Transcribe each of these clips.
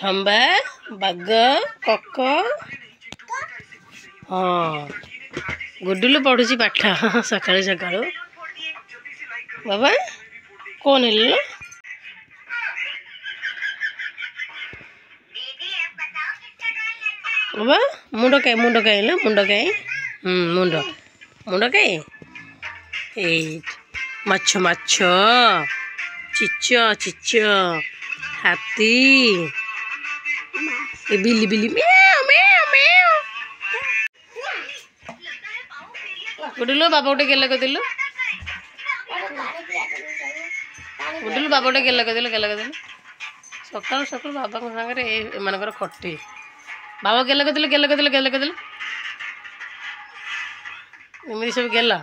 हम्बा बाग कक हाँ गुडुलु पढ़ुची पाठ सकाळु सकाळु बाबा कौन है बाबा मुंड कहीं मुंड कहीं मुंड मुंड कहीं ए माछ माछ चिच चिच हाथी ए बिल्ली बिल्ली म्याऊ म्याऊ म्याऊ गुडुलु बाबा गोटे गेला कदिलु गुडुलु बाबा गोटे गेला कदिलु सकाल सकाल बाबा को संगे ए मानकर खटी बाबा गेला कदिलु एमती सब गेला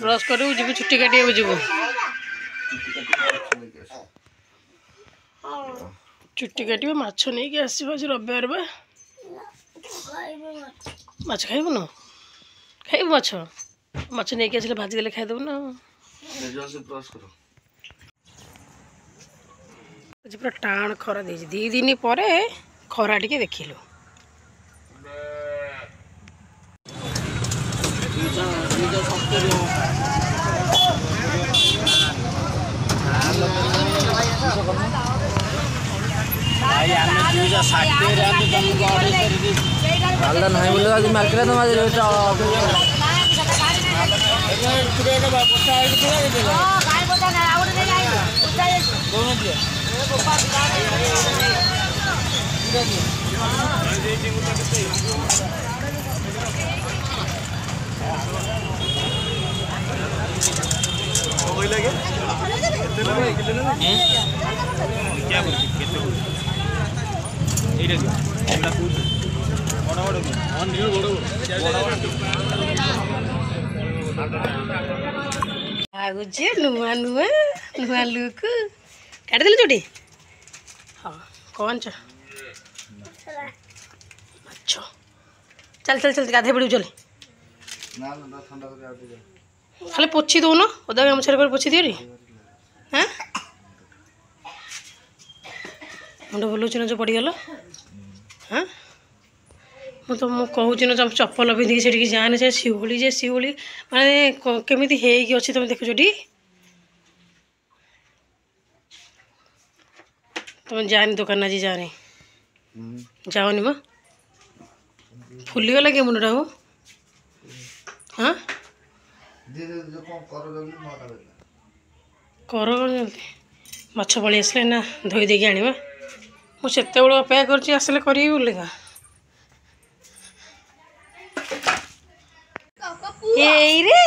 ब्रश कर छुट्टी काटिया जीव छुट्टी काट माछ नहीं कि आस रविवार बा माछ खाइबु न खाइबु माछ नहीं कि आसले भाजी देले खाइदेबु ना पूरा टाण खरा दे 2 दिन पर खरा टिके देखिलु नहीं बोले आज मार्केट में रेट नुआ नुआ नुआ लुक काट दिल चोटी हाँ कौन च अच्छा चल चल चल गाधे पड़ू चल खाली पोछी दो ना ओदा गामछार पोछी दियो हाँ मुंड बुलाऊँ ना जो पड़गल हाँ मुझे कहूँ ना चप्पल पिंधिकी से जाने से शिवली माने केमी अच्छी तुम देखुच तुम जानी दुकान आज जाने जाओनी म फुलीगला कि मुंडा हो हाँ कर माछ पलि आसले ना धोई देकी आनिबा मुझे अपेक्षा कर आसले करी बोलिका रे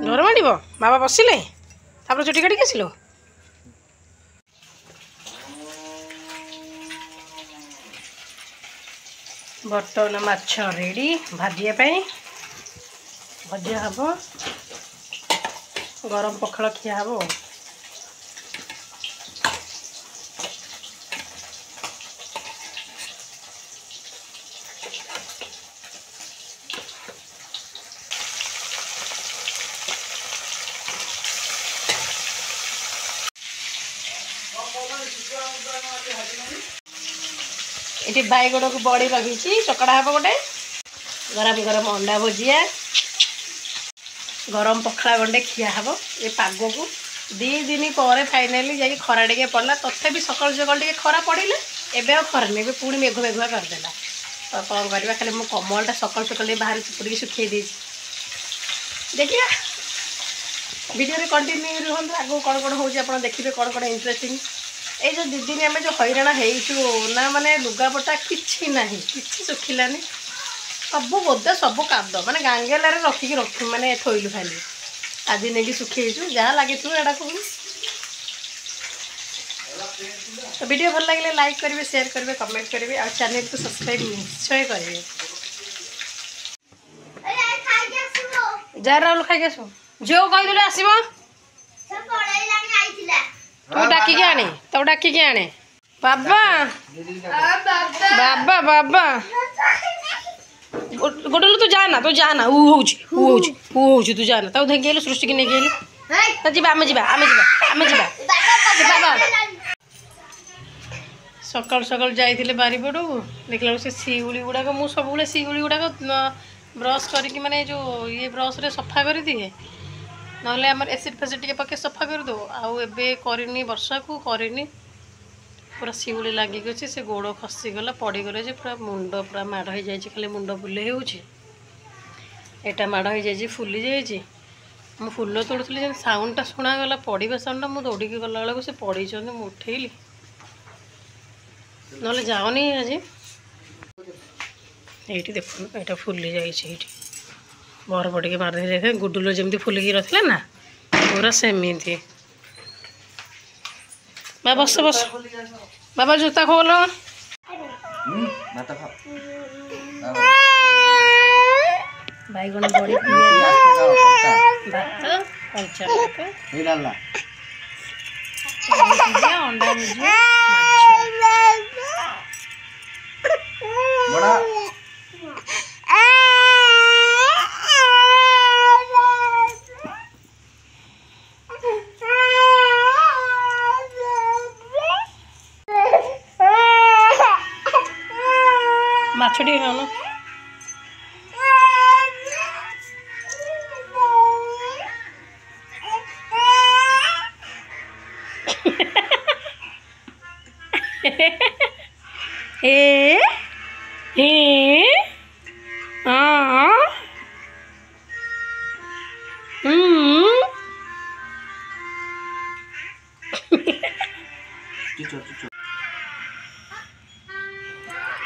डर माड़ बाबा बसिले चुटी काटिक आसिल बर्तमान माछ रेडी भाजिया भजा हम गरम पखाल खिया हम ये बैगण को बड़ी लगी चकड़ा हे गोटे गरम गरम अंडा भुजिया गरम पखाला गंडे खिया हम ये पाग को 2 दिन पर फाइनाली जा खरा टे पड़ा तथापि सकाल सकाल टे खरा पड़े एवं खरा नहीं पुणी मेघुआ मेघुआ करदेला तो कौन करवा खाली मो कमलटा सकाल सकाल बाहर चिपुड़ी सुखे देखिए वीडियो कंटिन्यू रुहतु आगू कौन कौन हो देखिए कौन कौन इंटरेस्टिंग ये जो 2 दिन आम जो हैराण हो ना माने लुगापटा कि ना कि सुखिलानी सब बोधे सब काद माने गांगेलार रखिकी रख माने थोइलु खाली आज नहीं सुखेचु जहाँ लगी एटा को तो वीडियो भल लगे लाइक करेंगे शेयर करेंगे कमेंट करेंगे और चैनल को सब्सक्राइब निश्चय करेंगे जा राहुल खाई आसो झील कहीदेलु आसब तू डाकिकी आने तब डाकिकी आने बाबा बाबा बाबा गोडलू तू जाना ऊ होउची तू जाना ताऊ धंगे सृष्टि की नहीं गेलु तो जीवा आमे जीवा सकाल सकाल जाइए बारीपड़ू देखला से शिगुड़ी गुड़ाक मु सब शिगुड़ी गुड़ाक ब्रश करके माने जो ये ब्रश रे सफा कर दिए नहले आम एसिड फेसिड टे पके सफा कर दो आउ एबे करनी वर्षा को करनी पूरा शिगुड़ी लगी गई से गोड़ खसीगला पड़गला जे पूरा मुंड पूरा माड़ हो जाए खाली मुंड बुले होटा माड़ हो जाए फुली जाए मु फुल तोड़ुली जेन साउंडटा शुणागला पड़ा साउंडटा मुझे दौड़िकी गला बेलू से पड़ी मुझे उठेली ना जाओनी आज ये देखो यहाँ फुली जाइए बर पड़े मारदे देखे गुडुलो जमी फुलिकी रखला ना पूरा सेमती बाबा बस बस बाबा जूता खोलो बैगण बड़ी भात कंचा अंडा भुजिया माछटी खाना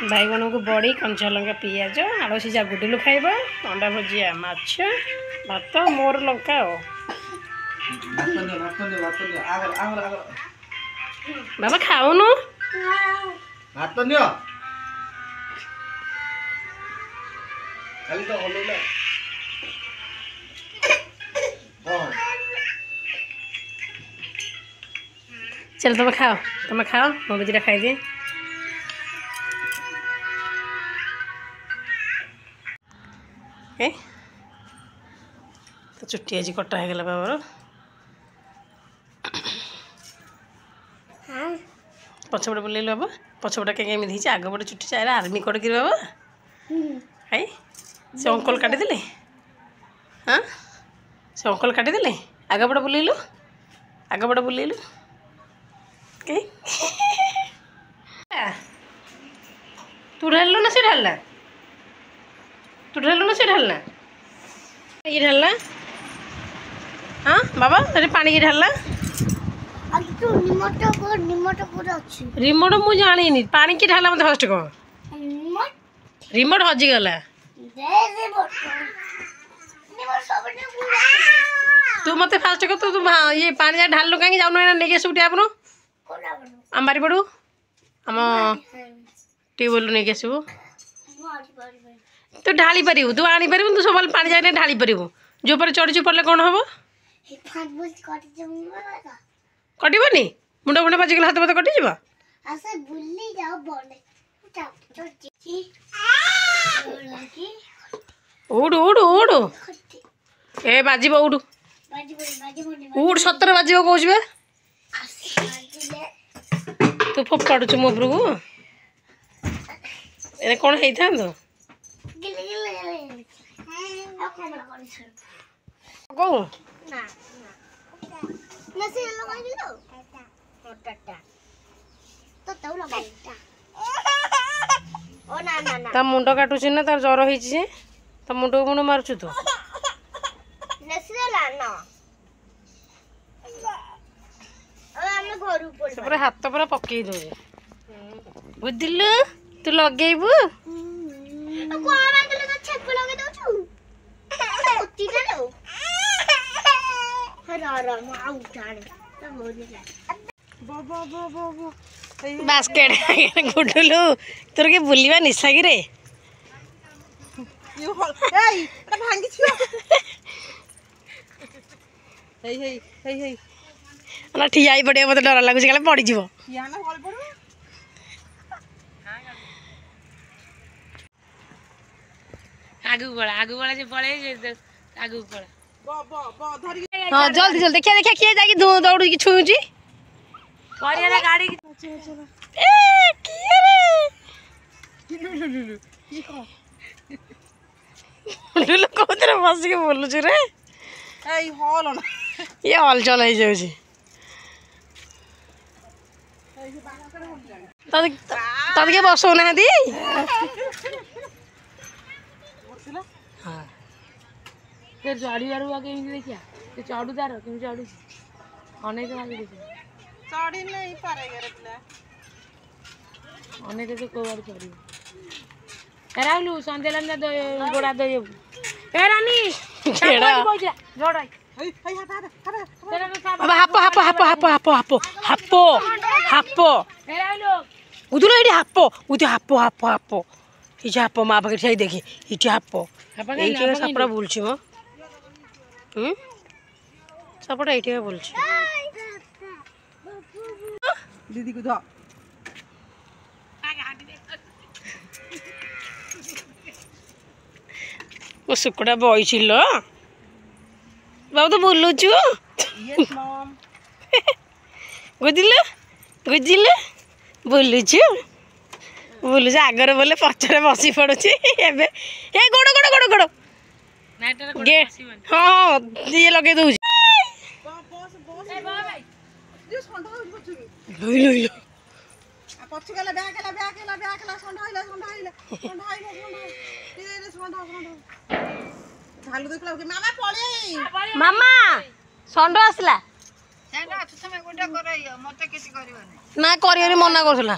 बैगण को बड़ी कंचा लंका पिज आलू सीझा गुडुलू खाइब अंडा भुजिया माछ भात मोर लंका बाबा खाऊनु भात नियो खाली तो हलैला चल तुम खाओ मैं भी खाई दिए तो चुट्टी आज कटा हो गला बाबर पछपटे बुलेल बाबा पछपटे के आग पटे चुट्टी चाहे आर्मी कट कर बाबा है से अंकल काटिदे हाँ से अंकल काटिदे आगपटे बुलेलु आगपटे बुलेलु तू ढालू ना से ढालना तू ढालू ना से ढालना ये ढालना हाँ बाबा तेरे पानी की ढालना रिमोट मु जानी पानी की ढाला मत फर्स्ट कह रिमोट हजिगला तू मत फास्ट कह तू ये पानी ढालू कहीं जाऊन नहीं आसू टैप रू आम बारी पड़ू आम ट्यूबवेल नहीं आसबू तू ढाली पार तू आनी पार तू सब पानी जाए ढाली पार जो पर चढ़ी पड़े कौन हम कटबनी मुंड मुंड बाजिगला हाथ मत कटिज उड़ उड़ उड़ ए बाजी उड़ उड़ सतर बाज कौच तू फोपाड़ू मो उपरकू ए कौन होता कौ ता मुंड काटुची ना तार जर हो ता मुंड को मुंड मारुचु तू पूरा हाथ पूरा पकई दे बुझलु तू लगेबू बास्केट गुडुलू तोर के बुलिबा निशा कि रे ना ठिया पड़े मत डर लगुच कल पड़ज आगु बड़ा जे पळे जे आगु पळा हाँ जल्दी जल्दी देखिए देखिए किए जाके दौड़ की छुची परिया गाड़ी ए किए रे लुलु कोतरे बस के बोलु छु रे এই হল না ये हलचल हो जाउछि तदके बसौ ना दी हां ते गाड़ी वारू आके इनके देखिया ते चढ़ू दार केम चढ़ू अनेक आगे देखिया চড়ি নেই পারে গরে পিলা अनेक तो को बार चढ़ी राहुल संदेलन दो गोड़ा दो ए रानी केड़ा जोड़ा এই এই হাত হাত तेरा तो साहब अब हापो हापो हापो हापो हापो हापो हापो हापो ए राहुल उदुलो इडी हापो उदु हापो हापो हापो इजे हापो मा पाखे छाई देखि इटी हापो हापो एइटे सपरा बोलछि म सपरा एइटे बोलछि দিদি কো ধ ओ सुकुडा बइछिलो बाबू तो बोलुछु ইয়েস মম बुझिलो बुझिलो बोलुछु बोलुछु आगर बोले पछरे बसी पडुछि एबे ए गोड़ गोड़ गोड़ गोड़ नाइटर को गे हां ये लगे दउछि বস বস এ বাবা ভাই যে সন্ধ্যা হই পছু লই লই লই আ পছু গেলা ব্যাকেলা সন্ধ্যা হইলা রে সন্ধ্যা ঝালু দেখলা কি মামা পড়ে मामा षंड आसला সেটা তুমি কোনটা করাইও মতে কিছু করিবনি ना करियो मना करथला